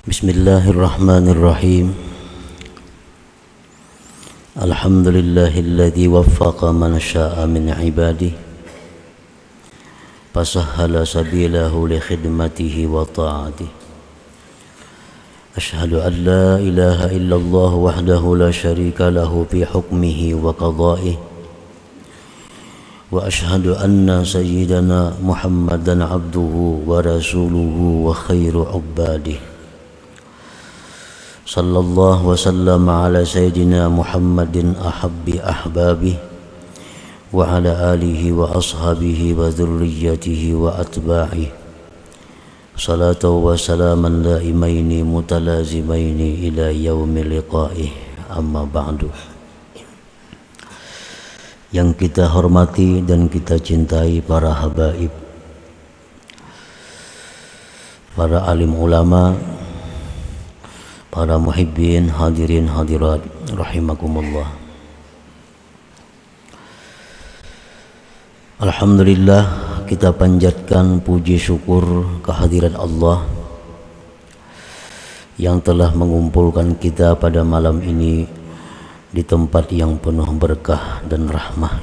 Bismillahirrahmanirrahim. Alhamdulillahilladzi waffaqa man syaa min ibadihi fasahhala sabilahu li khidmatihi wa ta'atihi. Ashhadu an la ilaha illallah wahdahu la syarika lahu fi hukmihi wa qada'ihi. Wa ashhadu anna sayyidana Muhammadan abduhu wa rasuluhu wa khairu ubadihi. Sallallahu wa sallam ala sayyidina Muhammadin ahabbi ahbabihi wa ala alihi wa ashabihi wa dhurriyyatihi wa atba'ihi. Salatu wa salaman daimaini mutalazimaini ila yaumi liqa'ih, amma ba'du. Yang kita hormati dan kita cintai para habaib, para alim ulama, para muhibbin, hadirin hadirat rahimakumullah. Alhamdulillah, kita panjatkan puji syukur kehadirat Allah yang telah mengumpulkan kita pada malam ini di tempat yang penuh berkah dan rahmah.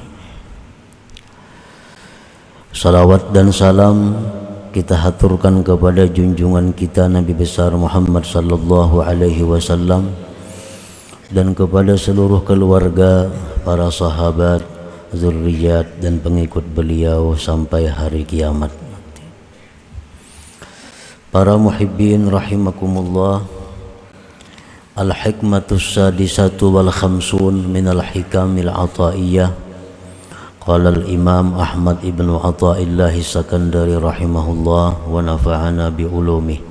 Salawat dan salam kita haturkan kepada junjungan kita Nabi besar Muhammad sallallahu alaihi wasallam dan kepada seluruh keluarga, para sahabat, zurriyat dan pengikut beliau sampai hari kiamat nanti. Para muhibbin rahimakumullah, al-hikmatus sadisatu wal khamsun minal hikamil ataiyah. Qala al-Imam Ahmad ibn Athaillah Sakandari rahimahullah wa nafa'ana bi ulumih.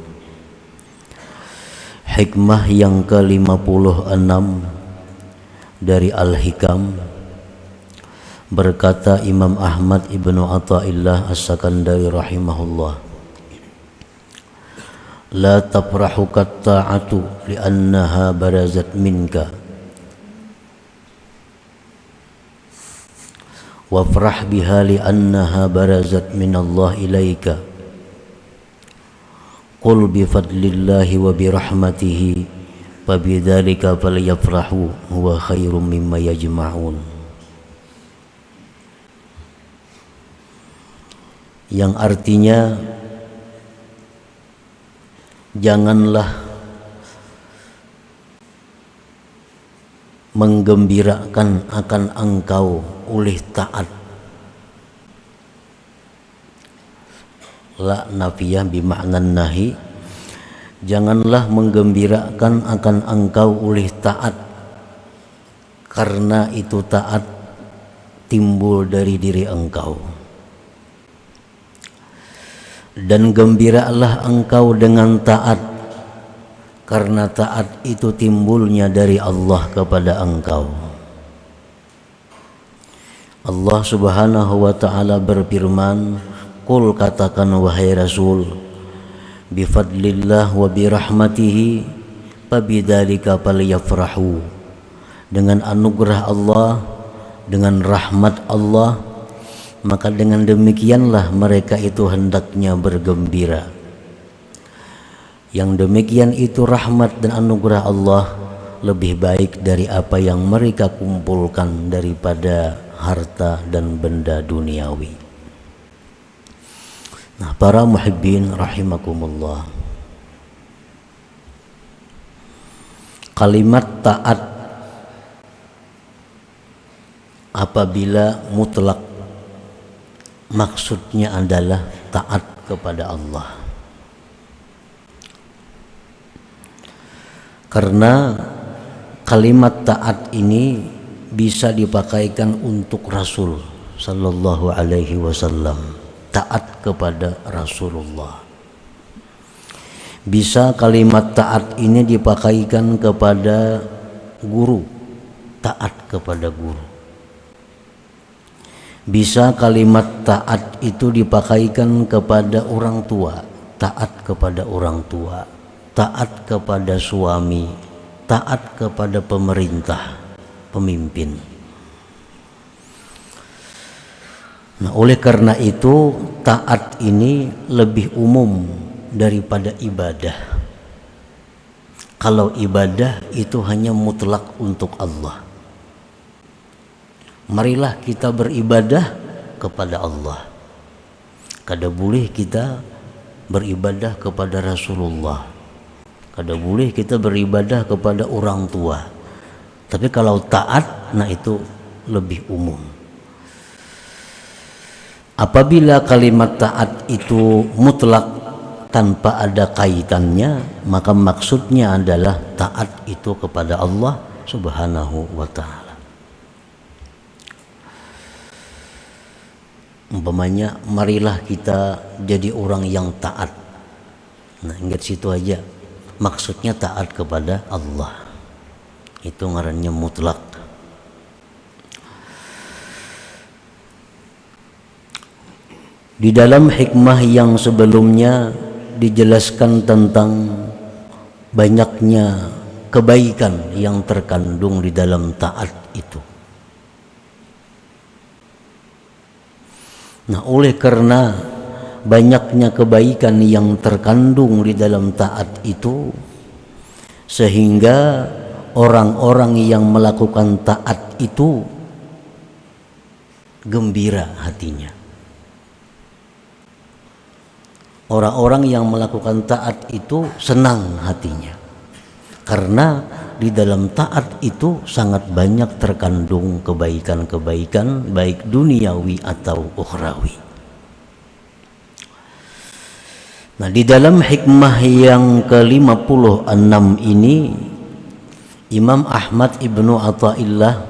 Hikmah yang ke-56 dari Al-Hikam, berkata Imam Ahmad ibn Athaillah As-Sakandari rahimahullah, la tafrahukat ta'atu li'annaha barazat minka wafrah biha li'annaha barazat minallah ilaika. Qul bifadlillahi wa birahmatihi fabidzalika falyafrahu huwa khairum mimma yajma'un. Yang artinya, janganlah menggembirakan akan engkau oleh taat. La nafiyah bima'nan nahi, janganlah menggembirakan akan engkau oleh taat, karena itu taat timbul dari diri engkau. Dan gembiralah engkau dengan taat, karena taat itu timbulnya dari Allah kepada engkau. Allah subhanahu wa ta'ala berfirman, qul, katakan wahai Rasul, bifadlillah wa birahmatihi fabidzalika falyafrahu, dengan anugerah Allah, dengan rahmat Allah, maka dengan demikianlah mereka itu hendaknya bergembira. Yang demikian itu rahmat dan anugerah Allah lebih baik dari apa yang mereka kumpulkan daripada harta dan benda duniawi. Nah, para muhibbin rahimakumullah, kalimat taat apabila mutlak, maksudnya adalah taat kepada Allah. Karena kalimat taat ini bisa dipakaikan untuk Rasul sallallahu alaihi wasallam, taat kepada Rasulullah. Bisa kalimat taat ini dipakaikan kepada guru, taat kepada guru. Bisa kalimat taat itu dipakaikan kepada orang tua, taat kepada orang tua, taat kepada suami, taat kepada pemerintah, pemimpin. Nah, oleh karena itu taat ini lebih umum daripada ibadah. kalau ibadah itu hanya mutlak untuk Allah. Marilah kita beribadah kepada Allah. Kada boleh kita beribadah kepada Rasulullah. Kada boleh kita beribadah kepada orang tua. Tapi kalau taat, nah itu lebih umum. Apabila kalimat taat itu mutlak tanpa ada kaitannya, maka maksudnya adalah taat itu kepada Allah Subhanahu wa ta'ala. Umpamanya, marilah kita jadi orang yang taat. Nah, ingat situ aja. Maksudnya taat kepada Allah. Itu ngarannya mutlak. Di dalam hikmah yang sebelumnya dijelaskan tentang banyaknya kebaikan yang terkandung di dalam taat itu. Nah, oleh karena banyaknya kebaikan yang terkandung di dalam taat itu, sehingga orang-orang yang melakukan taat itu gembira hatinya. Orang-orang yang melakukan taat itu senang hatinya, karena di dalam taat itu sangat banyak terkandung kebaikan-kebaikan baik duniawi atau ukhrawi. Nah, di dalam hikmah yang ke-56 ini, Imam Ahmad Ibnu Athaillah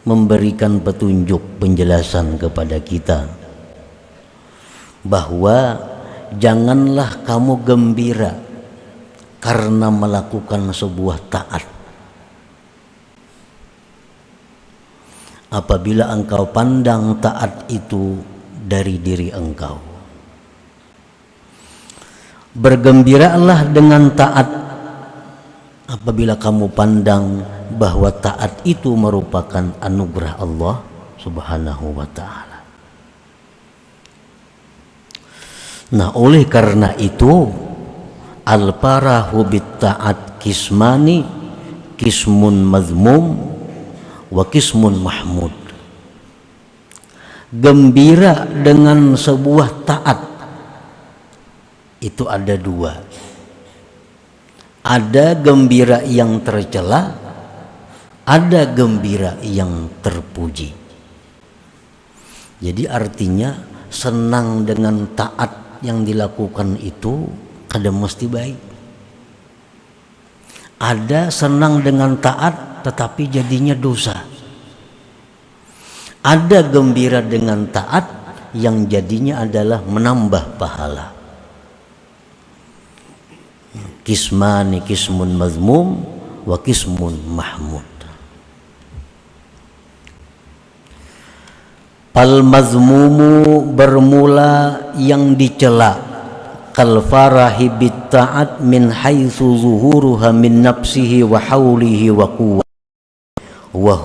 memberikan petunjuk, penjelasan kepada kita bahwa janganlah kamu gembira karena melakukan sebuah taat. Apabila engkau pandang taat itu dari diri engkau, bergembiralah dengan taat apabila kamu pandang bahwa taat itu merupakan anugerah Allah Subhanahu wa ta'ala. Nah, oleh karena itu, al-farahu bit ta'at kismani, kismun mazmum wa kismun mahmud. Gembira dengan sebuah taat itu ada dua. Ada gembira yang tercela, ada gembira yang terpuji. Jadi artinya senang dengan taat yang dilakukan itu kada mesti baik. Ada senang dengan taat tetapi jadinya dosa. Ada gembira dengan taat yang jadinya adalah menambah pahala. Kismani, kismun mazmum wa kismun mahmud. Al mazmumu bermula yang dicela, kal farahi bit ta'at min haitsu zuhuruha min nafsihi wa haulihi wa quwwah wa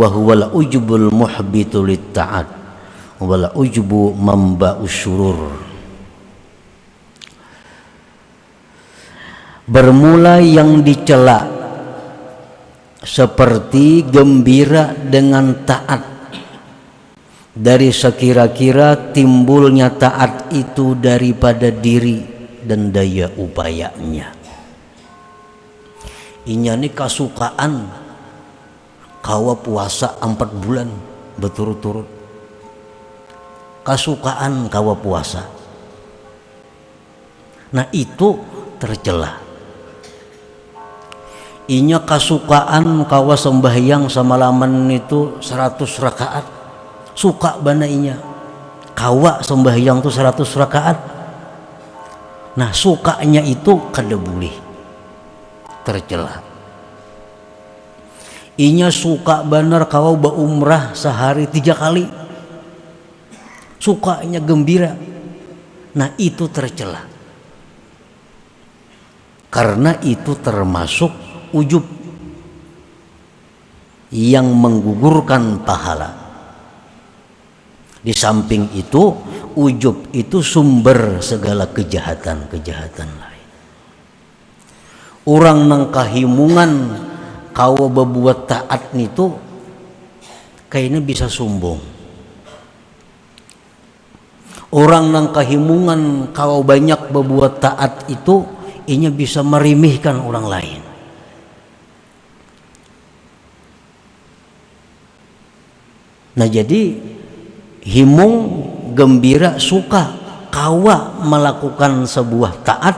huwa al ujbul muhbitu lit ta'at wal ujbu mamba'us syurur. Bermula yang dicela seperti gembira dengan taat, dari sekira-kira timbulnya taat itu daripada diri dan daya upayanya. Inya ini kasukaan kawa puasa 4 bulan berturut-turut. Kasukaan kawa puasa. Nah, itu tercela. Inya kasukaan kawa sembahyang semalaman itu 100 rakaat. Suka bana inya kawa sembahyang itu 100 rakaat. Nah, sukanya itu kada boleh, tercela. Inya suka benar kawa berumrah sehari 3 kali. Sukanya gembira. Nah, itu tercela. Karena itu termasuk ujub yang menggugurkan pahala. Di samping itu, ujub itu sumber segala kejahatan-kejahatan lain. Orang nang kahimungan kawa berbuat taat itu kayaknya bisa sombong. Orang nang kahimungan kawa banyak berbuat taat itu inya bisa merimihkan orang lain. Nah jadi himung, gembira, suka kawa melakukan sebuah taat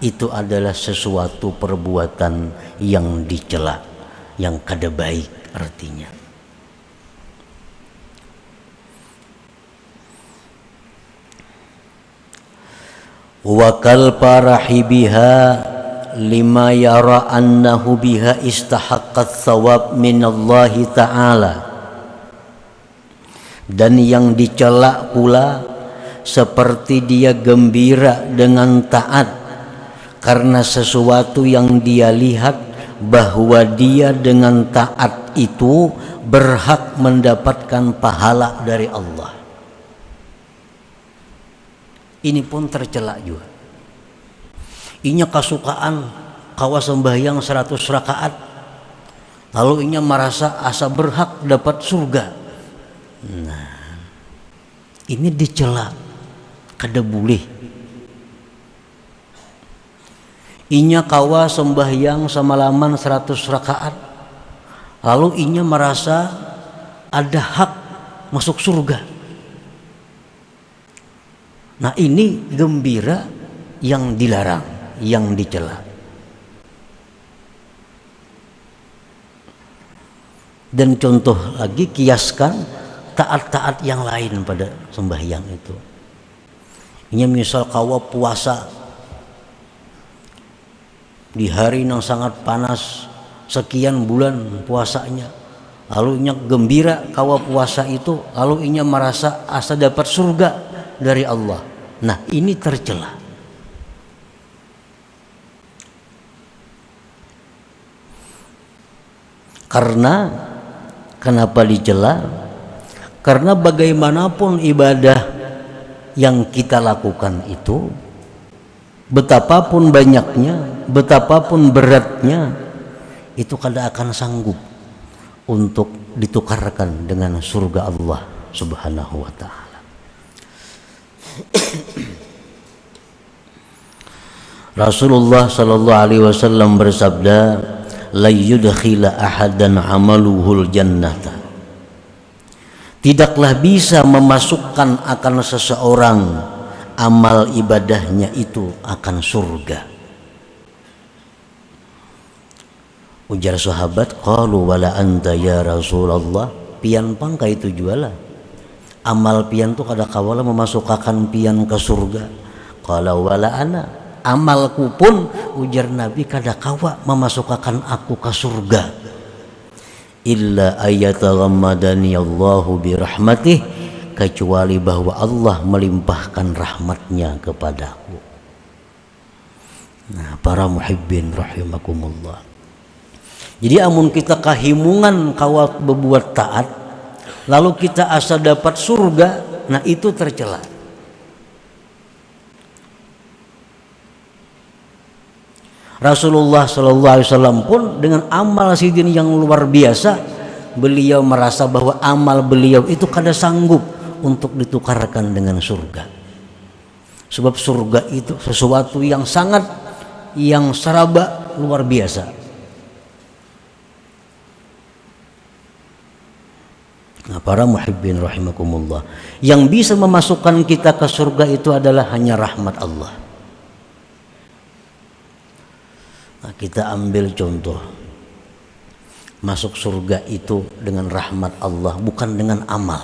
itu adalah sesuatu perbuatan yang dicela, yang kada baik artinya. Wa kal farahi biha lima yara annahu biha istahaqqat thawab minallahi ta'ala. Dan yang dicela pula seperti dia gembira dengan taat karena sesuatu yang dia lihat bahwa dia dengan taat itu berhak mendapatkan pahala dari Allah. Ini pun tercela juga. Inya kasukaan kawa sembahyang 100 rakaat, lalu inya merasa asa berhak dapat surga. Nah, ini dicela, kada boleh. Inya kawa sembahyang semalaman 100 rakaat, lalu inya merasa ada hak masuk surga. Nah, ini gembira yang dilarang, yang dicela. Dan contoh lagi, kiaskan taat-taat yang lain pada sembahyang itu. Ini misal kawa puasa di hari yang sangat panas, sekian bulan puasanya, lalu inya gembira kawa puasa itu, lalu inya merasa asa dapat surga dari Allah. Nah, ini tercela. Karena kenapa dicela? Karena bagaimanapun ibadah yang kita lakukan itu, betapapun banyaknya, betapapun beratnya, itu kada akan sanggup untuk ditukarkan dengan surga Allah Subhanahu wa ta'ala. Rasulullah sallallahu alaihi wasallam bersabda, la yudkhila ahadan amaluhul jannata. Tidaklah bisa memasukkan akan seseorang amal ibadahnya itu akan surga. Ujar sahabat, qalu wala anta ya Rasulullah, pian pangka itu jualah. Amal pian tu kada kawala memasukkan pian ke surga. Qala wala ana, amalku pun ujar Nabi kada kawa memasukkan aku ke surga. Illa ayataghammadani Allahu birahmatih, kecuali bahwa Allah melimpahkan rahmatnya kepadaku. Nah, para muhibbin rahimakumullah. Jadi amun kita kahimungan kawat berbuat taat, lalu kita asa dapat surga, nah itu tercela. Rasulullah sallallahu alaihi wasallam pun dengan amal sidin yang luar biasa, beliau merasa bahwa amal beliau itu kada sanggup untuk ditukarkan dengan surga. Sebab surga itu sesuatu yang sangat, yang seraba luar biasa. Nah, para muhibbin rahimakumullah, yang bisa memasukkan kita ke surga itu adalah hanya rahmat Allah. Nah, kita ambil contoh, masuk surga itu dengan rahmat Allah, bukan dengan amal.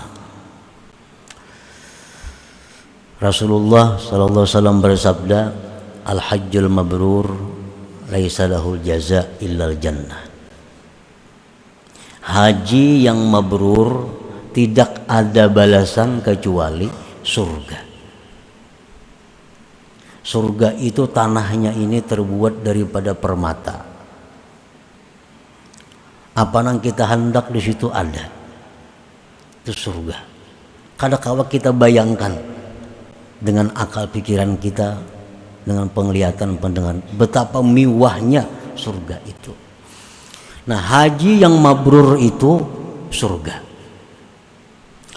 Rasulullah sallallahu alaihi wasallam bersabda, al-hajjul mabrur laisa lahul jaza illal jannah. Haji yang mabrur tidak ada balasan kecuali surga. Surga itu tanahnya ini terbuat daripada permata. Apa yang kita hendak di situ ada. Itu surga. Kadang-kadang kita bayangkan dengan akal pikiran kita dengan penglihatan pendengaran. Betapa mewahnya surga itu. Nah, haji yang mabrur itu surga.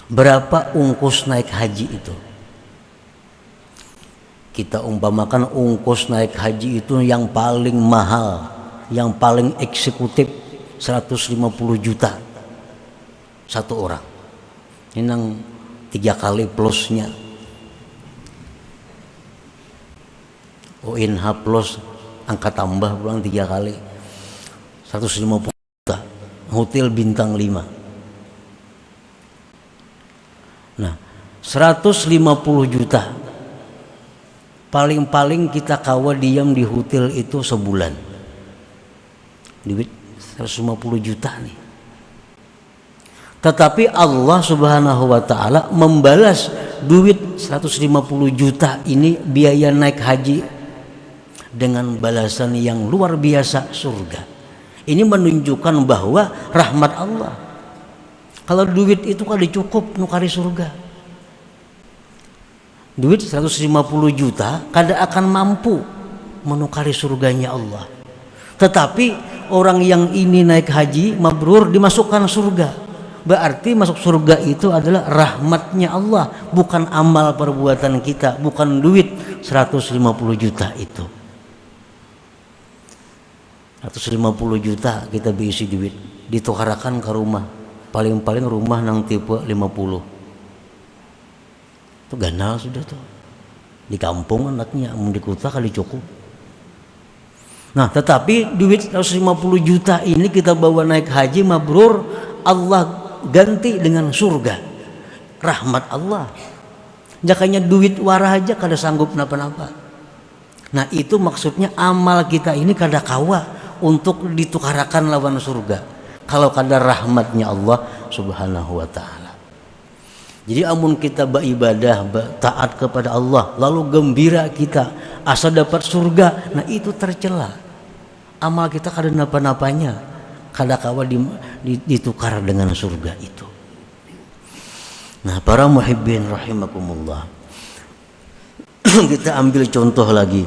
Berapa ongkos naik haji itu? Kita umpamakan ongkos naik haji itu yang paling mahal, yang paling eksekutif 150 juta satu orang. Ini yang 3 kali plusnya. ONH plus angka tambah pulang 3 kali 150 juta, hotel bintang 5. Nah, 150 juta paling-paling kita kawa diam di hotel itu sebulan, duit 150 juta nih. Tetapi Allah Subhanahu wa ta'ala membalas duit 150 juta ini biaya naik haji dengan balasan yang luar biasa, surga. Ini menunjukkan bahwa rahmat Allah. Kalau duit itu kali cukup nukari surga. Duit 150 juta kada akan mampu menukari surganya Allah. Tetapi orang yang ini naik haji mabrur dimasukkan surga. Berarti masuk surga itu adalah rahmatnya Allah, bukan amal perbuatan kita, bukan duit 150 juta itu. 150 juta kita berisi duit, ditukarakan ke rumah. Paling-paling rumah nang tipe 50. Itu ganal sudah tuh. Di kampung anaknya, di kota kali cukup. Nah, tetapi duit 150 juta ini kita bawa naik haji mabrur, Allah ganti dengan surga, rahmat Allah. Jakanya duit warah aja kada sanggup napa-napa. Nah, itu maksudnya amal kita ini kada kawa untuk ditukarakan lawan surga kalau kada rahmatnya Allah Subhanahu wa ta'ala. Jadi amun kita beribadah, taat kepada Allah, lalu gembira kita asa dapat surga, nah itu tercela. Amal kita kada napa-napanya, kada kawa ditukar dengan surga itu. Nah, para muhibbin rahimakumullah, kita ambil contoh lagi.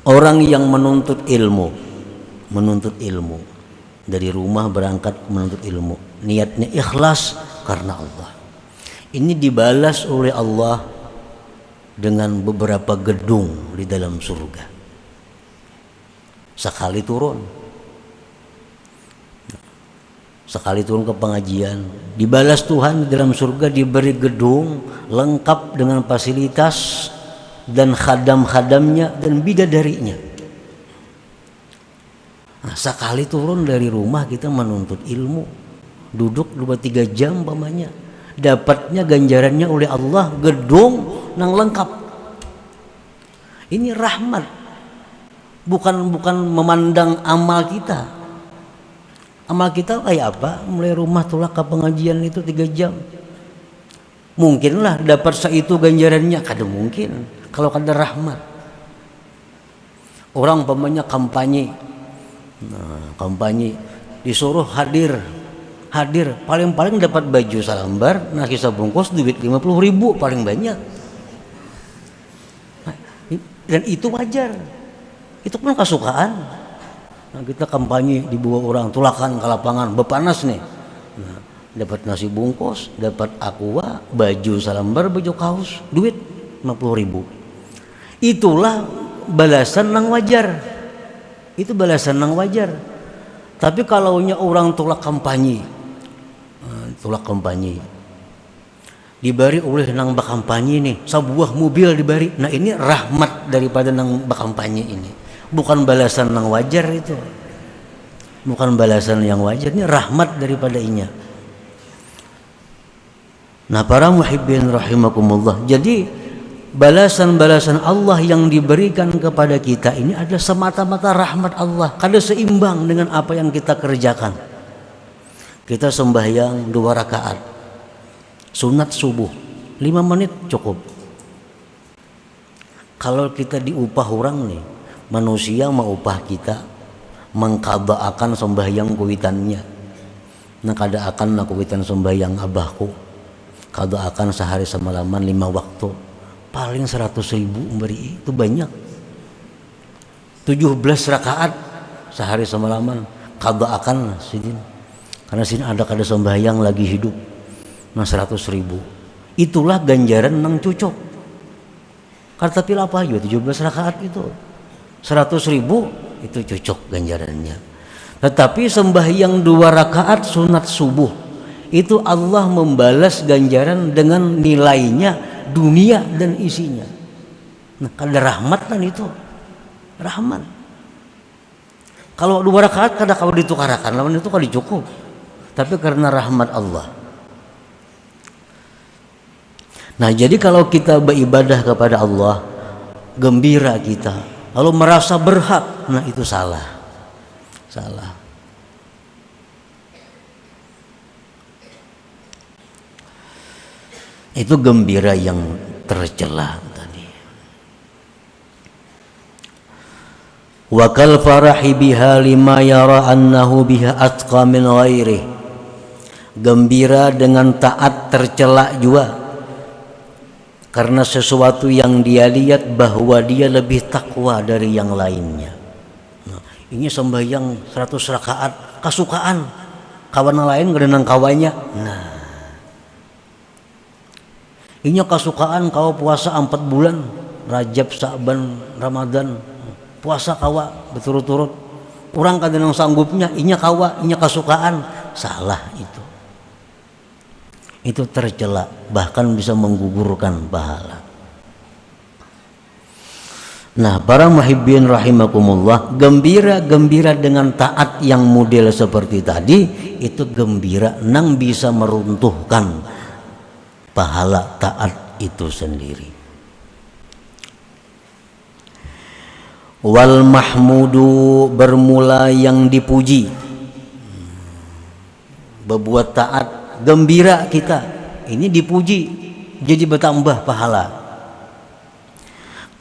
Orang yang menuntut ilmu dari rumah berangkat menuntut ilmu, niatnya ikhlas karena Allah. Ini dibalas oleh Allah dengan beberapa gedung di dalam surga. Sekali turun ke pengajian, dibalas Tuhan di dalam surga, diberi gedung lengkap dengan fasilitas dan khadam-khadamnya dan bidadarinya. Nah, sekali turun dari rumah kita menuntut ilmu, duduk 2-3 jam pamannya, dapatnya ganjarannya oleh Allah gedung nang lengkap. Ini rahmat, bukan memandang amal kita. Amal kita kayak apa? Mulai rumah tulak ke pengajian itu 3 jam. Mungkinlah dapat seitu ganjarannya, kada mungkin kalau kada rahmat. Orang pamannya kampanye. Nah, kampanye disuruh hadir paling-paling dapat baju salambar, nasi sebungkus, duit 50.000 paling banyak. Nah, dan itu wajar, itu pun kesukaan. Nah, kita kampanye dibawa orang tulakan ke lapangan bepanas nih. Nah, dapat nasi bungkus, dapat aqua, baju salambar, baju kaos, duit 50.000. Itulah balasan nang wajar. Itu balasan nang wajar. Tapi kalaunya orang tolak kampanye, dibari oleh nang bakampanye nih sebuah mobil dibari. Nah, ini rahmat daripada nang bakampanye ini, bukan balasan nang wajar. Itu bukan balasan yang wajar, ini rahmat daripada inya. Nah, para muhibbin rahimakumullah, jadi balasan-balasan Allah yang diberikan kepada kita ini adalah semata-mata rahmat Allah, kada seimbang dengan apa yang kita kerjakan. Kita sembahyang 2 rakaat sunat subuh 5 menit cukup. Kalau kita diupah orang nih, manusia mau upah kita mengqada'akan sembahyang kuitannya. Nah, kada akan kuitan sembahyang abahku, kada akan sehari semalaman 5 waktu. paling 100.000 memberi itu banyak. 17 rakaat sehari semalaman qada akan sidin. Karena sini ada kada sembahyang lagi hidup. Nah 100.000. Itulah ganjaran nang cocok. Kata pila apa aja 17 rakaat itu. 100.000 itu cocok ganjarannya. Tetapi sembahyang 2 rakaat sunat subuh itu Allah membalas ganjaran dengan nilainya dunia dan isinya. Nah, kada rahmat kan itu. Rahmat. Kalau 2 rakaat kada kau ditukarakan, lawan itu kada cukup. Tapi karena rahmat Allah. Nah, jadi kalau kita beribadah kepada Allah, gembira kita, lalu merasa berhak, nah itu salah. Salah. Itu gembira yang tercela tadi. Wa kal farahi biha lima yara annahu biha atqa min ghairi. Gembira dengan taat tercela juga karena sesuatu yang dia lihat bahwa dia lebih takwa dari yang lainnya. Nah, ini sembahyang 100 rakaat kasukaan kawan lain ngedenang kawannya. Nah, ini kasukaan kau puasa 4 bulan Rajab, Sa'ban, Ramadan, puasa kawa berturut-turut. Orang kadang sanggupnya, inya kawa, inya kasukaan. Salah itu. Itu tercela, bahkan bisa menggugurkan pahala. Nah, para muhibbin rahimakumullah, gembira dengan taat yang model seperti tadi, itu gembira nang bisa meruntuhkan pahala taat itu sendiri. Wal mahmudu, bermula yang dipuji. Berbuat taat, gembira kita, ini dipuji, jadi bertambah pahala.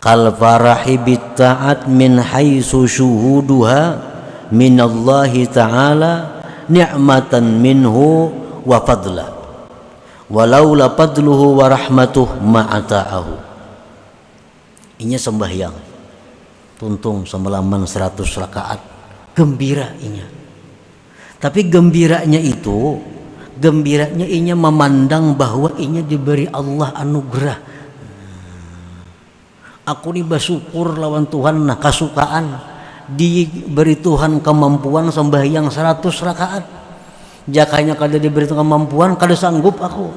Kal farahi bit ta'at min haitsu syuhuduha minallahi ta'ala ni'matan minhu wa fadla walaula fadluhu wa rahmatuh ma'ata'ahu. Ini sembahyang tuntung semalaman 100 rakaat, gembira inya. Tapi gembiranya inya memandang bahwa inya diberi Allah anugerah. Aku ni bersyukur lawan Tuhan, nah kasukaan diberi Tuhan kemampuan sembahyang 100 rakaat. Jakanya kada diberi kemampuan, kada sanggup aku.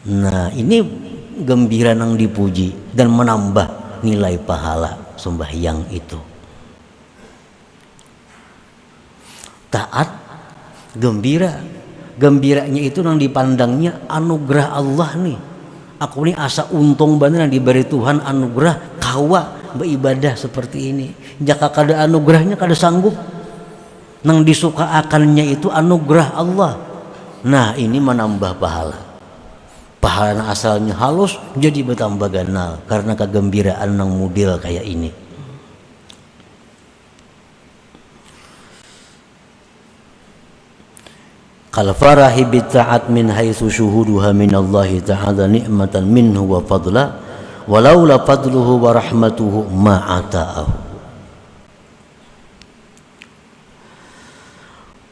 Nah, ini gembira nang dipuji dan menambah nilai pahala sembahyang itu. Taat, gembiranya itu nang dipandangnya anugerah Allah nih. Aku ini asa untung bener yang diberi Tuhan anugerah kawa beribadah seperti ini. Jika kada anugerahnya kada sanggup. Nang disukaakannya itu anugerah Allah. Nah, ini menambah pahala. Pahala asalnya halus jadi bertambah ganal karena kegembiraan nang model kayak ini. Kal farahi bit ta'at min haitsu syuhuduha min Allah ta'ala ni'matan minhu wa fadla walaula fadluhu wa rahmatuhu ma ata'ahu.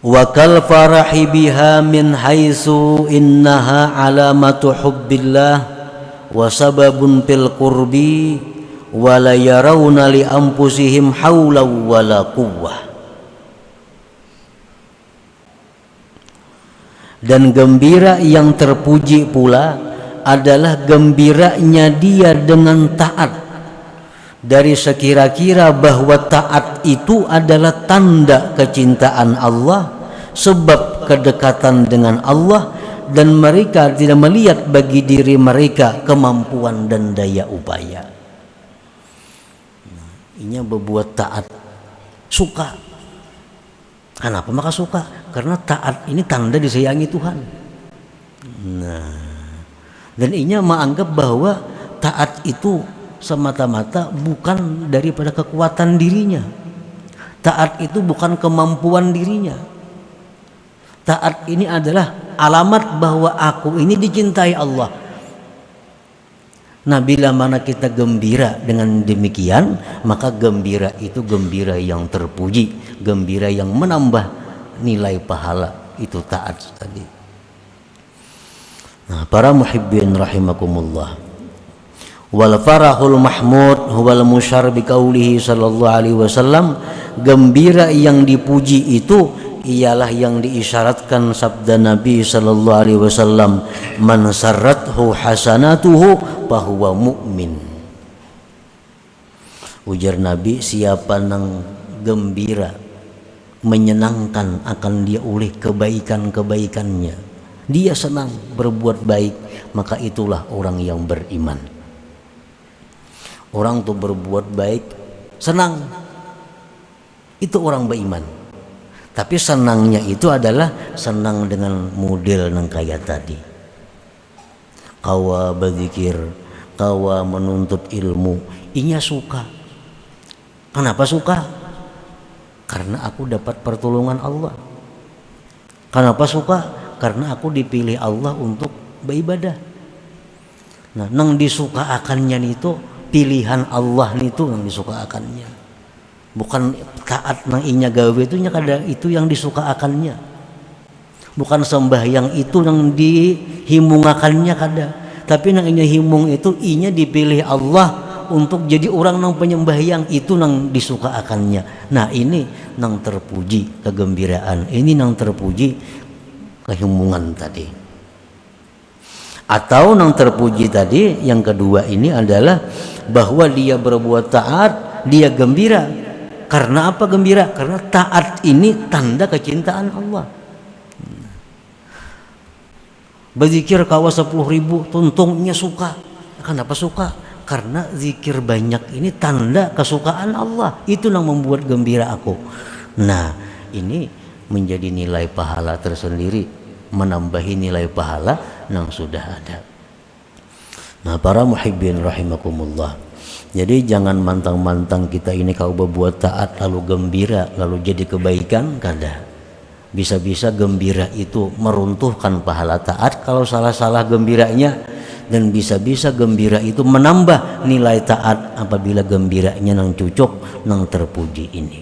Wa kal farahi biha min haitsu innaha alamatu hubbillah wa sababun fil qurbi wa la yarawna li anfusihim haula wala quwwah. Dan gembira yang terpuji pula adalah gembiranya dia dengan taat. Dari sekira-kira bahwa taat itu adalah tanda kecintaan Allah, sebab kedekatan dengan Allah, dan mereka tidak melihat bagi diri mereka kemampuan dan daya upaya. Ini berbuat taat, suka. Kenapa maka suka? Karena taat ini tanda disayangi Tuhan. Nah, dan inya menganggap bahwa taat itu semata-mata bukan daripada kekuatan dirinya. Taat itu bukan kemampuan dirinya. Taat ini adalah alamat bahwa aku ini dicintai Allah. Nah, bila mana kita gembira dengan demikian, maka gembira itu gembira yang terpuji, gembira yang menambah nilai pahala, itu taat tadi. Nah, para muhibbin rahimakumullah, wal farahul mahmud huwal musyar bi qaulihi sallallahu alaihi wasallam, gembira yang dipuji itu ialah yang diisyaratkan sabda Nabi sallallahu alaihi wasallam, man sarrathu hasanatuhu fahuwa mu'min. Ujar Nabi, siapa nang gembira menyenangkan akan dia oleh kebaikan-kebaikannya, dia senang berbuat baik, maka itulah orang yang beriman. Orang tuh berbuat baik senang, itu orang beriman. Tapi senangnya itu adalah senang dengan model yang kayak tadi, kawa berzikir, kawa menuntut ilmu, inya suka. Kenapa suka? Karena aku dapat pertolongan Allah. Kenapa suka? Karena aku dipilih Allah untuk beribadah. Nah, nang disukaakannya itu pilihan Allah itu yang disukaakannya. Bukan taat nang inya gawe itu nya kada itu yang disukaakannya. Bukan sembahyang itu yang dihimungakannya kada. Tapi nang inya himung itu inya dipilih Allah untuk jadi orang nang penyembahyang, itu nang disukaakannya. Nah, ini nang terpuji kegembiraan, ini nang terpuji kehimungan tadi. Atau nang terpuji tadi yang kedua ini adalah bahwa dia berbuat taat, dia gembira. Karena apa gembira? Karena taat ini tanda kecintaan Allah. Berzikir kawa 10.000 tuntungnya suka. Kenapa suka? Karena zikir banyak ini tanda kesukaan Allah. Itu yang membuat gembira aku. Nah, ini menjadi nilai pahala tersendiri, menambahi nilai pahala yang sudah ada. Nah, para muhibbin rahimakumullah, jadi jangan mantang-mantang kita ini kau berbuat taat lalu gembira lalu jadi kebaikan, kada. Bisa-bisa gembira itu meruntuhkan pahala taat kalau salah-salah gembiranya, dan bisa-bisa gembira itu menambah nilai taat apabila gembiranya nang cucuk nang terpuji ini.